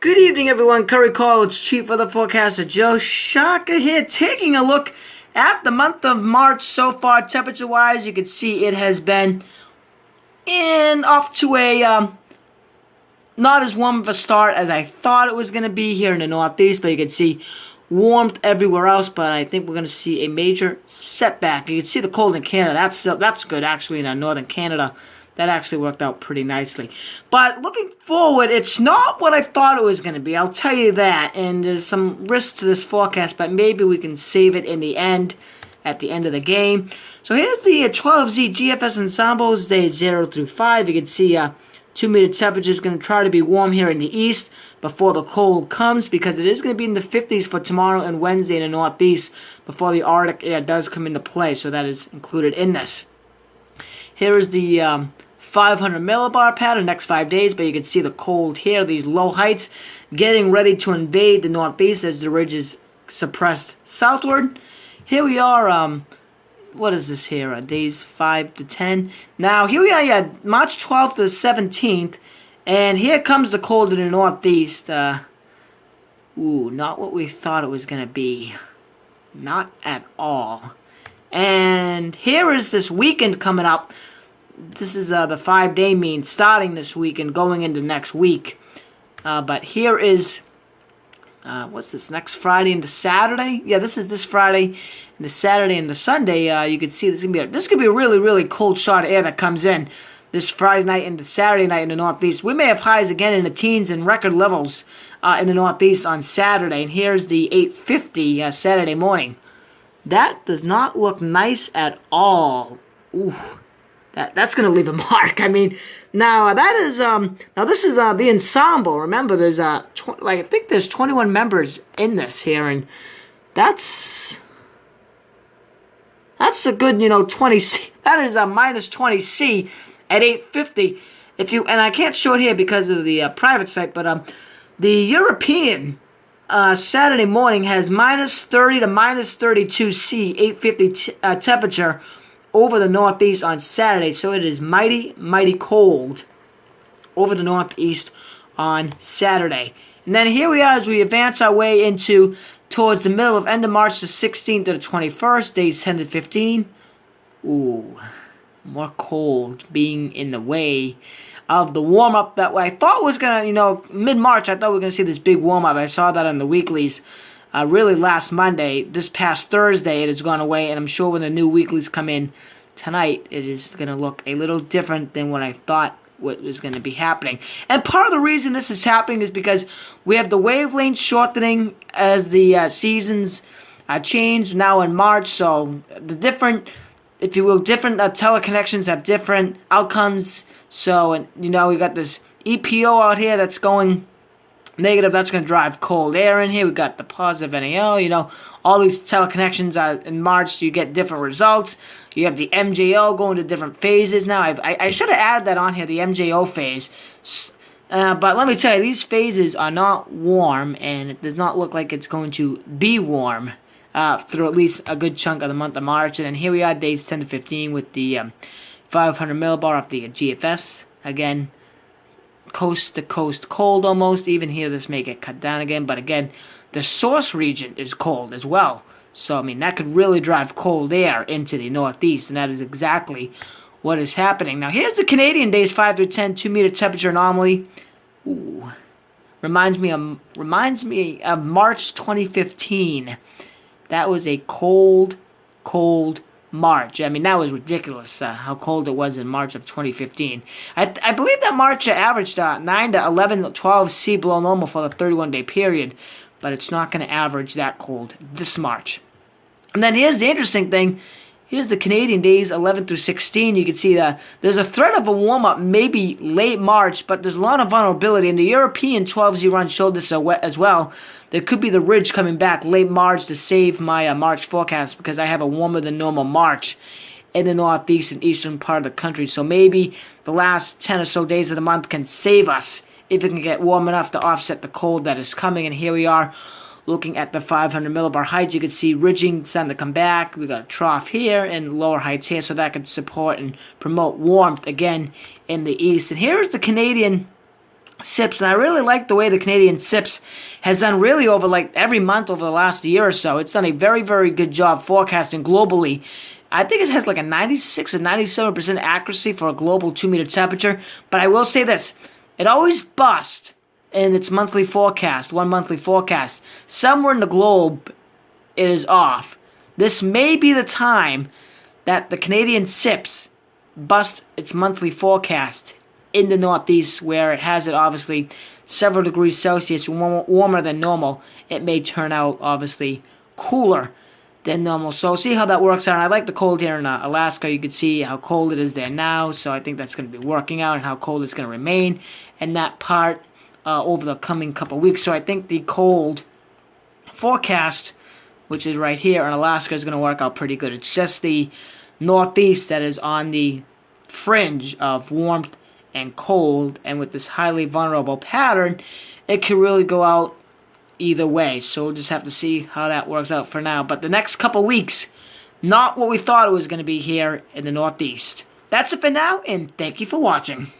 Good evening, everyone. Curry College Chief Weather Forecaster Joe Shaka here, taking a look at the month of March so far. Temperature-wise, you can see it has been off to a not as warm of a start as I thought it was going to be here in the Northeast, but you can see warmth everywhere else. But I think we're going to see a major setback. You can see the cold in Canada. That's good, actually, in northern Canada. That actually worked out pretty nicely. But looking forward, it's not what I thought it was going to be. I'll tell you that. And there's some risk to this forecast, but maybe we can save it in the end, at the end of the game. So here's the 12Z GFS Ensembles, days 0 through 5. You can see 2-meter temperature is going to try to be warm here in the east before the cold comes, because it is going to be in the 50s for tomorrow and Wednesday in the Northeast before the Arctic air does come into play. So that is included in this. Here is the 500 millibar pattern next 5 days, but you can see the cold here, these low heights getting ready to invade the Northeast as the ridge is suppressed southward. Here we are, what is this here, days 5 to 10. Now, here we are, March 12th to the 17th, and here comes the cold in the Northeast. Not what we thought it was going to be. Not at all. And here is this weekend coming up. This is the 5-day mean starting this week and going into next week. But here is, what's this, next Friday into Saturday? Yeah, this is this Friday and the Saturday and the Sunday. You can see this could be a really, really cold shot of air that comes in this Friday night into Saturday night in the Northeast. We may have highs again in the teens and record levels in the Northeast on Saturday. And here's the 8:50 Saturday morning. That does not look nice at all. Ooh. That's going to leave a mark. I mean, now that is now this is the ensemble. Remember, there's I think there's 21 members in this here, and that's a good 20C. That is a minus 20C at 8:50. And I can't show it here because of the private site, but the European Saturday morning has minus 30 to minus 32C 8:50 temperature over the Northeast on Saturday. So it is mighty, mighty cold over the Northeast on Saturday. And then here we are as we advance our way towards the middle of end of March, the 16th to the 21st, days 10 to 15. Ooh, more cold being in the way of the warm-up that I thought was going to, mid-March, I thought we were going to see this big warm-up. I saw that on the weeklies. Really last Monday. This past Thursday it has gone away, and I'm sure when the new weeklies come in tonight, it is going to look a little different than what I thought what was going to be happening. And part of the reason this is happening is because we have the wavelength shortening as the seasons change now in March. So the different, if you will, different teleconnections have different outcomes. So, and we got this EPO out here that's going negative. That's going to drive cold air in here. We got the positive NAO. All these teleconnections in March, you get different results. You have the MJO going to different phases now. I should have added that on here, the MJO phase. But let me tell you, these phases are not warm, and it does not look like it's going to be warm through at least a good chunk of the month of March. And then here we are, days 10 to 15 with the 500 millibar of the GFS. Again, coast to coast cold almost. Even here, this may get cut down again, but again, the source region is cold as well. So, I mean, that could really drive cold air into the Northeast, and that is exactly what is happening. Now, here's the Canadian days 5 through 10, 2-meter temperature anomaly. Ooh, reminds me of March 2015. That was a cold, cold March. I mean, that was ridiculous how cold it was in March of 2015. I believe that March averaged 9 to 11 to 12 C below normal for the 31-day period, but it's not going to average that cold this March. And then here's the interesting thing. Here's the Canadian days 11 through 16. You can see that there's a threat of a warm-up maybe late March, but there's a lot of vulnerability. And the European 12Z run showed this as well. There could be the ridge coming back late March to save my March forecast, because I have a warmer than normal March in the Northeast and eastern part of the country. So maybe the last 10 or so days of the month can save us if it can get warm enough to offset the cold that is coming. And here we are looking at the 500 millibar height. You can see ridging starting to come back. We got a trough here and lower heights here, so that could support and promote warmth again in the east. And here's the Canadian SIPS, and I really like the way the Canadian SIPS has done really over like every month over the last year or so. It's done a very, very good job forecasting globally. I think it has like a 96 or 97% accuracy for a global 2-meter temperature, but I will say this, it always busts in its monthly forecast, one monthly forecast. Somewhere in the globe, it is off. This may be the time that the Canadian SIPS bust its monthly forecast in the Northeast, where it has it obviously several degrees Celsius warmer than normal. It may turn out obviously cooler than normal. So see how that works out. And I like the cold here in Alaska. You can see how cold it is there now. So I think that's going to be working out, and how cold it's going to remain in that part over the coming couple weeks. So I think the cold forecast, which is right here in Alaska, is going to work out pretty good. It's just the Northeast that is on the fringe of warmth and cold, and with this highly vulnerable pattern, it can really go out either way. So we'll just have to see how that works out for now. But the next couple weeks, not what we thought it was going to be here in the Northeast. That's it for now, and thank you for watching.